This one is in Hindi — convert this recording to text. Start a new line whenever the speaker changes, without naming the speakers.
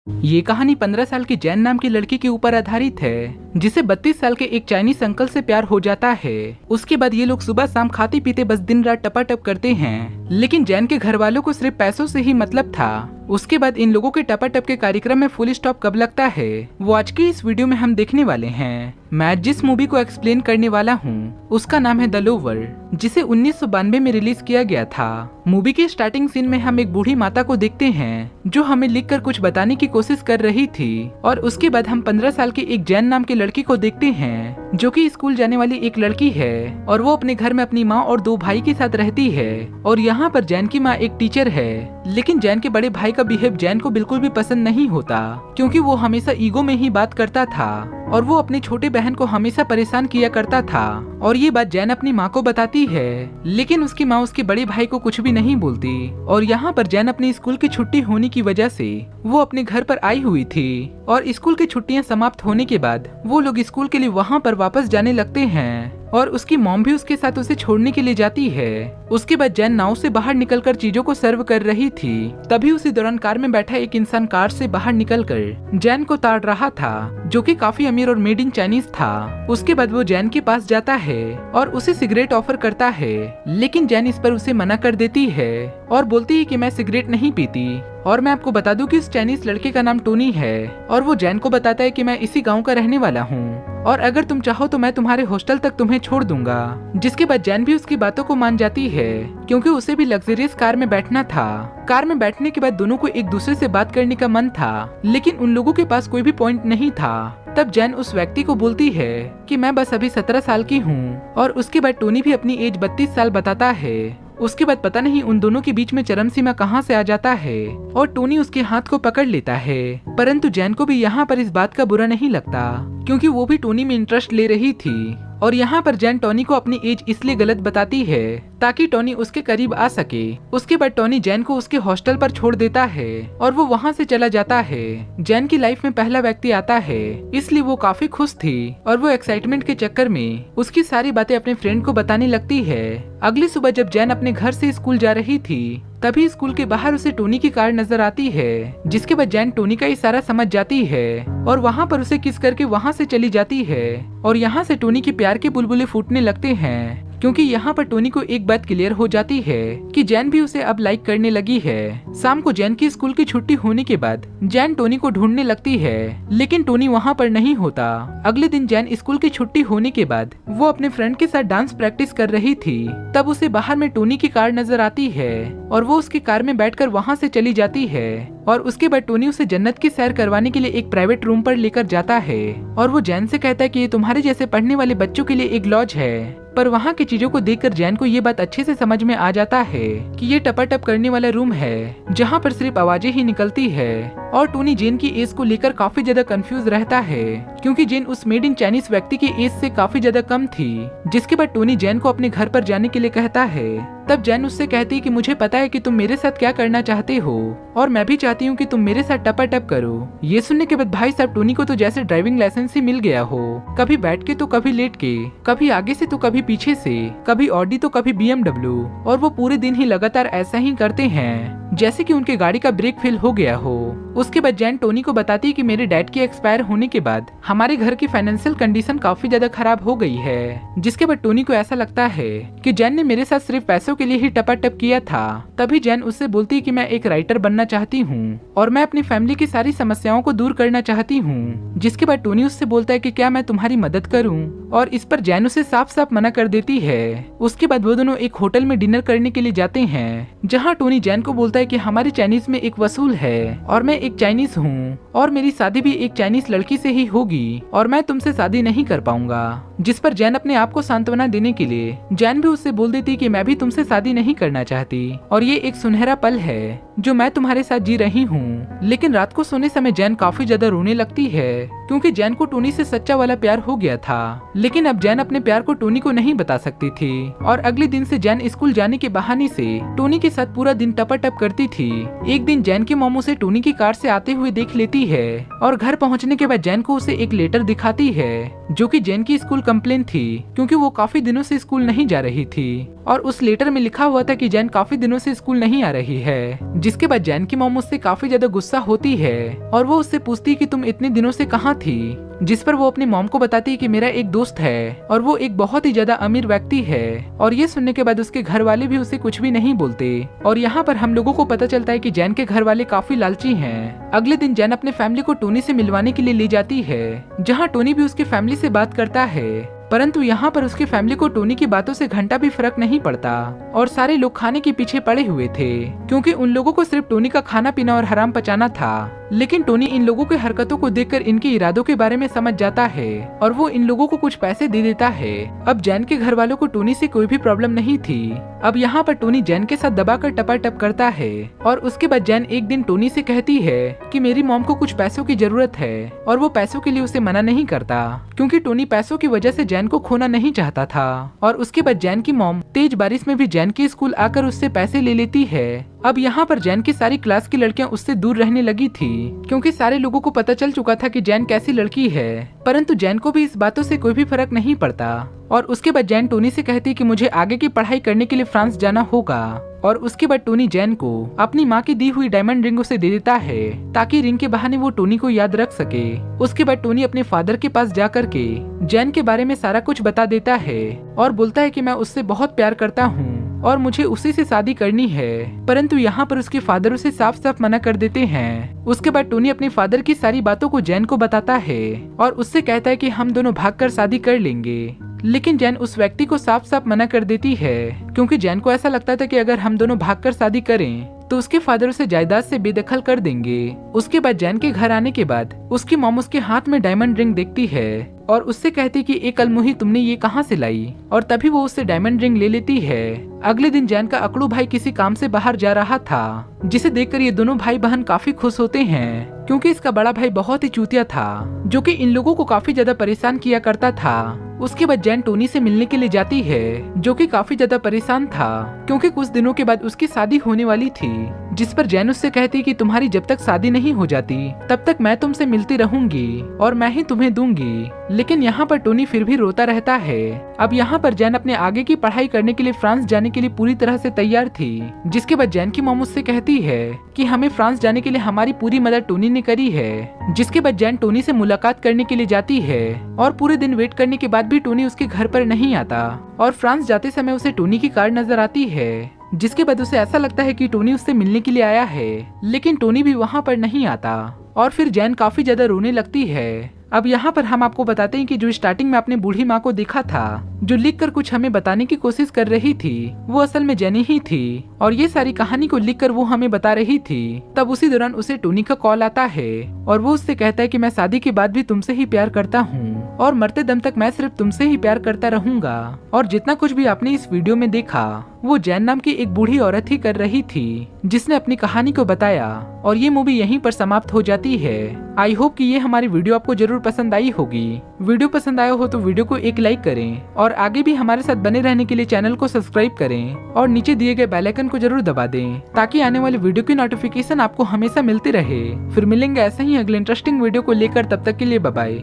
ये कहानी 15 साल की जैन नाम की लड़की के ऊपर आधारित है, जिसे 32 साल के एक चाइनीज अंकल से प्यार हो जाता है। उसके बाद ये लोग सुबह शाम खाते पीते बस दिन रात टपाटप करते हैं, लेकिन जैन के घर वालों को सिर्फ पैसों से ही मतलब था। उसके बाद इन लोगों के टपाटप के कार्यक्रम में फुल स्टॉप कब लगता है वो आज की इस वीडियो में हम देखने वाले हैं। मैं जिस मूवी को एक्सप्लेन करने वाला हूँ उसका नाम है द लोवर, जिसे 1992 में रिलीज किया गया था। मूवी के स्टार्टिंग सीन में हम एक बूढ़ी माता को देखते हैं जो हमें लिखकर कुछ बताने की कोशिश कर रही थी, और उसके बाद हम 15 साल की एक जैन नाम की लड़की को देखते हैं जो कि स्कूल जाने वाली एक लड़की है, और वो अपने घर में अपनी माँ और 2 भाई के साथ रहती है। और यहाँ पर जैन की माँ एक टीचर है, लेकिन जैन के बड़े भाई का बिहेव जैन को बिल्कुल भी पसंद नहीं होता, क्योंकि वो हमेशा ईगो में ही बात करता था और वो अपनी छोटे बहन को हमेशा परेशान किया करता था। और ये बात जैन अपनी माँ को बताती है, लेकिन उसकी माँ उसके बड़े भाई को कुछ भी नहीं बोलती। और यहाँ पर जैन अपनी स्कूल की छुट्टी होने की वजह से वो अपने घर पर आई हुई थी, और स्कूल की छुट्टियाँ समाप्त होने के बाद वो लोग स्कूल के लिए वहाँ पर वापस जाने लगते हैं, और उसकी मॉम भी उसके साथ उसे छोड़ने के लिए जाती है। उसके बाद जैन नाव से बाहर निकलकर चीजों को सर्व कर रही थी, तभी उसी दौरान कार में बैठा एक इंसान कार से बाहर निकलकर जैन को ताड़ रहा था, जो कि काफी अमीर और मेड इन चाइनीज था। उसके बाद वो जैन के पास जाता है और उसे सिगरेट ऑफर करता है, लेकिन जैन इस पर उसे मना कर देती है और बोलती है कि मैं सिगरेट नहीं पीती। और मैं आपको बता दूं कि इस चाइनीज लड़के का नाम टोनी है, और वो जैन को बताता है कि मैं इसी गांव का रहने वाला हूँ, और अगर तुम चाहो तो मैं तुम्हारे हॉस्टल तक तुम्हें छोड़ दूंगा। जिसके बाद जैन भी उसकी बातों को मान जाती है, क्योंकि उसे भी लग्जरियस कार में बैठना था। कार में बैठने के बाद दोनों को एक दूसरे से बात करने का मन था, लेकिन उन लोगों के पास कोई भी पॉइंट नहीं था। तब जैन उस व्यक्ति को बोलती है कि मैं बस अभी 17 साल की हूँ, और उसके बाद टोनी भी अपनी एज 32 साल बताता है। उसके बाद पता नहीं उन दोनों के बीच में चरम सीमा कहां से आ जाता है, और टोनी उसके हाथ को पकड़ लेता है। परंतु जैन को भी यहाँ पर इस बात का बुरा नहीं लगता, क्योंकि वो भी टोनी में इंटरेस्ट ले रही थी। और यहाँ पर जैन टोनी को अपनी एज इसलिए गलत बताती है ताकि टोनी उसके करीब आ सके। उसके बाद टोनी जैन को उसके हॉस्टल पर छोड़ देता है और वो वहाँ से चला जाता है। जैन की लाइफ में पहला व्यक्ति आता है, इसलिए वो काफी खुश थी, और वो एक्साइटमेंट के चक्कर में उसकी सारी बातें अपने फ्रेंड को बताने लगती है। अगली सुबह जब जैन अपने घर से स्कूल जा रही थी, तभी स्कूल के बाहर उसे टोनी की कार नजर आती है, जिसके बाद जैन टोनी का इशारा समझ जाती है और वहाँ पर उसे किस करके वहाँ से चली जाती है। और यहाँ से टोनी के प्यार के बुलबुले फूटने लगते हैं, क्योंकि यहाँ पर टोनी को एक बात क्लियर हो जाती है कि जैन भी उसे अब लाइक करने लगी है। शाम को जैन की स्कूल की छुट्टी होने के बाद जैन टोनी को ढूंढने लगती है, लेकिन टोनी वहाँ पर नहीं होता। अगले दिन जैन स्कूल की छुट्टी होने के बाद वो अपने फ्रेंड के साथ डांस प्रैक्टिस कर रही थी, तब उसे बाहर में टोनी की कार नजर आती है, और वो उसकी कार में बैठकर वहाँ से चली जाती है। और उसके बाद टोनी उसे जन्नत की सैर करवाने के लिए एक प्राइवेट रूम पर लेकर जाता है, और वो जैन से कहता है कि ये तुम्हारे जैसे पढ़ने वाले बच्चों के लिए एक लॉज है। पर वहाँ की चीजों को देखकर जैन को ये बात अच्छे से समझ में आ जाता है कि ये टपाटप करने वाला रूम है, जहाँ पर सिर्फ आवाजें ही निकलती है। और टोनी जेन की एज को लेकर काफी ज्यादा कंफ्यूज रहता है, क्योंकि जेन उस मेड इन चाइनीज व्यक्ति की एज से काफी ज्यादा कम थी। जिसके बाद टोनी जैन को अपने घर पर जाने के लिए कहता है। तब जैन उससे कहती है कि मुझे पता है कि तुम मेरे साथ क्या करना चाहते हो, और मैं भी चाहती हूँ कि तुम मेरे साथ टपाटप करो। ये सुनने के बाद भाई साहब टोनी को तो जैसे ड्राइविंग लाइसेंस ही मिल गया हो, कभी बैठ के तो कभी लेट के, कभी आगे से तो कभी पीछे से, कभी ऑडी तो कभी BMW, और वो पूरे दिन ही लगातार ऐसा ही करते हैं जैसे कि उनके गाड़ी का ब्रेक फेल हो गया हो। उसके बाद जैन टोनी को बताती है कि मेरे डैड के एक्सपायर होने के बाद हमारे घर की फाइनेंशियल कंडीशन काफी ज्यादा खराब हो गई है। जिसके बाद टोनी को ऐसा लगता है कि जैन ने मेरे साथ सिर्फ पैसों के लिए ही टपाटप किया था। तभी जैन उससे बोलती है कि मैं एक राइटर बनना चाहती हूँ, और मैं अपनी फैमिली की सारी समस्याओं को दूर करना चाहती हूँ। जिसके बाद टोनी उससे बोलता है कि क्या मैं तुम्हारी मदद करूँ, और इस पर जैन उसे साफ साफ मना कर देती है। उसके बाद वो दोनों एक होटल में डिनर करने के लिए जाते हैं, जहाँ टोनी जैन को बोलता है कि हमारे चाइनीज में एक वसूल है, और मैं एक चाइनीज हूँ, और मेरी शादी भी एक चाइनीज लड़की से ही होगी, और मैं तुमसे शादी नहीं कर पाऊंगा। जिस पर जैन अपने आप को सांत्वना देने के लिए जैन भी उससे बोल देती कि मैं भी तुमसे शादी नहीं करना चाहती, और ये एक सुनहरा पल है जो मैं तुम्हारे साथ जी रही हूँ। लेकिन रात को सोने समय जैन काफी ज्यादा रोने लगती है, क्योंकि जैन को टोनी से सच्चा वाला प्यार हो गया था, लेकिन अब जैन अपने प्यार को टोनी को नहीं बता सकती थी। और अगले दिन से जैन स्कूल जाने के बहाने से टोनी के साथ पूरा दिन टपाटप करती थी। एक दिन जैन की मॉम उसे टोनी की कार से आते हुए देख लेती है और घर पहुंचने के बाद जैन को उसे एक लेटर दिखाती है जो कि जैन की स्कूल कंप्लेन थी, क्योंकि वो काफी दिनों से स्कूल नहीं जा रही थी। और उस लेटर में लिखा हुआ था कि जैन काफी दिनों से स्कूल नहीं आ रही है। जिसके बाद जैन की मॉम उससे काफी ज्यादा गुस्सा होती है और वो उससे पूछती है कि तुम इतने दिनों से कहाँ थी। जिस पर वो अपनी मॉम को बताती है कि मेरा एक दोस्त है और वो एक बहुत ही ज्यादा अमीर व्यक्ति है। और ये सुनने के बाद उसके घर वाले भी उसे कुछ भी नहीं बोलते। और यहाँ पर हम लोगों को पता चलता है कि जैन के घर वाले काफी लालची हैं। अगले दिन जैन अपने फैमिली को टोनी से मिलवाने के लिए ले जाती है, जहाँ टोनी भी उसके फैमिली से बात करता है। परंतु यहाँ पर उसकी फैमिली को टोनी की बातों से घंटा भी फर्क नहीं पड़ता और सारे लोग खाने के पीछे पड़े हुए थे, क्योंकि उन लोगों को सिर्फ टोनी का खाना पीना और हराम पचाना था। लेकिन टोनी इन लोगों के हरकतों को देखकर इनके इरादों के बारे में समझ जाता है और वो इन लोगों को कुछ पैसे दे देता है। अब जैन के घर वालों को टोनी से कोई भी प्रॉब्लम नहीं थी। अब यहाँ पर टोनी जैन के साथ दबाकर टपाटप करता है और उसके बाद जैन एक दिन टोनी से कहती है कि मेरी मॉम को कुछ पैसों की जरूरत है और वो पैसों के लिए उसे मना नहीं करता, क्योंकि टोनी पैसों की वजह से जैन को खोना नहीं चाहता था। और उसके बाद जैन की मॉम तेज बारिश में भी जैन के स्कूल आकर उससे पैसे ले लेती है। अब यहाँ पर जैन की सारी क्लास की लड़कियां उससे दूर रहने लगी थी, क्योंकि सारे लोगों को पता चल चुका था कि जैन कैसी लड़की है। परंतु जैन को भी इस बातों से कोई भी फर्क नहीं पड़ता। और उसके बाद जैन टोनी से कहती कि मुझे आगे की पढ़ाई करने के लिए फ्रांस जाना होगा। और उसके बाद टोनी जैन को अपनी माँ की दी हुई डायमंड रिंग उसे दे देता है, ताकि रिंग के बहाने वो टोनी को याद रख सके। उसके बाद टोनी अपने फादर के पास जाकर के जैन के बारे में सारा कुछ बता देता है और बोलता है कि मैं उससे बहुत प्यार करता हूँ और मुझे उसी से शादी करनी है। परंतु यहाँ पर उसके फादर उसे साफ साफ मना कर देते हैं। उसके बाद टोनी अपने फादर की सारी बातों को जैन को बताता है और उससे कहता है कि हम दोनों भागकर शादी कर लेंगे। लेकिन जैन उस व्यक्ति को साफ साफ मना कर देती है, क्योंकि जैन को ऐसा लगता था कि अगर हम दोनों भागकर शादी करें तो उसके फादर उसे जायदाद से बेदखल कर देंगे। उसके बाद जैन के घर आने के बाद उसकी मॉम उसके हाथ में डायमंड रिंग देखती है और उससे कहती कि एक अलमुही तुमने ये कहाँ से लाई, और तभी वो उससे डायमंड रिंग ले लेती है। अगले दिन जैन का अकड़ू भाई किसी काम से बाहर जा रहा था, जिसे देखकर ये दोनों भाई बहन काफी खुश होते हैं, क्योंकि इसका बड़ा भाई बहुत ही चूतिया था, जो कि इन लोगों को काफी ज्यादा परेशान किया करता था। उसके बाद जैन टोनी से मिलने के लिए जाती है, जो कि काफी ज्यादा परेशान था, क्योंकि कुछ दिनों के बाद उसकी शादी होने वाली थी। जिस पर जैन उससे कहती कि तुम्हारी जब तक शादी नहीं हो जाती तब तक मैं तुमसे मिलती रहूंगी और मैं ही तुम्हें दूंगी। लेकिन यहाँ पर टोनी फिर भी रोता रहता है। अब यहाँ पर जैन अपने आगे की पढ़ाई करने के लिए फ्रांस जाने के लिए पूरी तरह से तैयार थी। जिसके बाद जैन की मॉम उससे कहती है कि हमें फ्रांस जाने के लिए हमारी पूरी मदद टोनी ने करी है। जिसके बाद जैन टोनी से मुलाकात करने के लिए जाती है और पूरे दिन वेट करने के बाद भी टोनी उसके घर पर नहीं आता और फ्रांस जाते समय उसे टोनी की कार नजर आती है। जिसके बाद उसे ऐसा लगता है कि टोनी उससे मिलने के लिए आया है, लेकिन टोनी भी वहाँ पर नहीं आता और फिर जैन काफी ज्यादा रोने लगती है। अब यहाँ पर हम आपको बताते हैं कि जो स्टार्टिंग में आपने बूढ़ी माँ को देखा था, जो लिखकर कुछ हमें बताने की कोशिश कर रही थी, वो असल में जेनी ही थी और ये सारी कहानी को लिखकर वो हमें बता रही थी। तब उसी दौरान उसे टोनी का कॉल आता है और वो उससे कहता है कि मैं शादी के बाद भी तुमसे ही प्यार करता हूँ और मरते दम तक मैं सिर्फ तुमसे ही प्यार करता रहूंगा। और जितना कुछ भी आपने इस वीडियो में देखा वो जैन नाम की एक बूढ़ी औरत ही कर रही थी, जिसने अपनी कहानी को बताया और ये मूवी यहीं पर समाप्त हो जाती है। आई होप कि ये हमारी वीडियो आपको जरूर पसंद आई होगी। वीडियो पसंद आया हो तो वीडियो को एक लाइक करें और आगे भी हमारे साथ बने रहने के लिए चैनल को सब्सक्राइब करें और नीचे दिए गए बेल आइकन को जरूर दबा दें, ताकि आने वाली वीडियो की नोटिफिकेशन आपको हमेशा मिलती रहे। फिर मिलेंगे ऐसे ही अगले इंटरेस्टिंग वीडियो को लेकर, तब तक के लिए बाय बाय।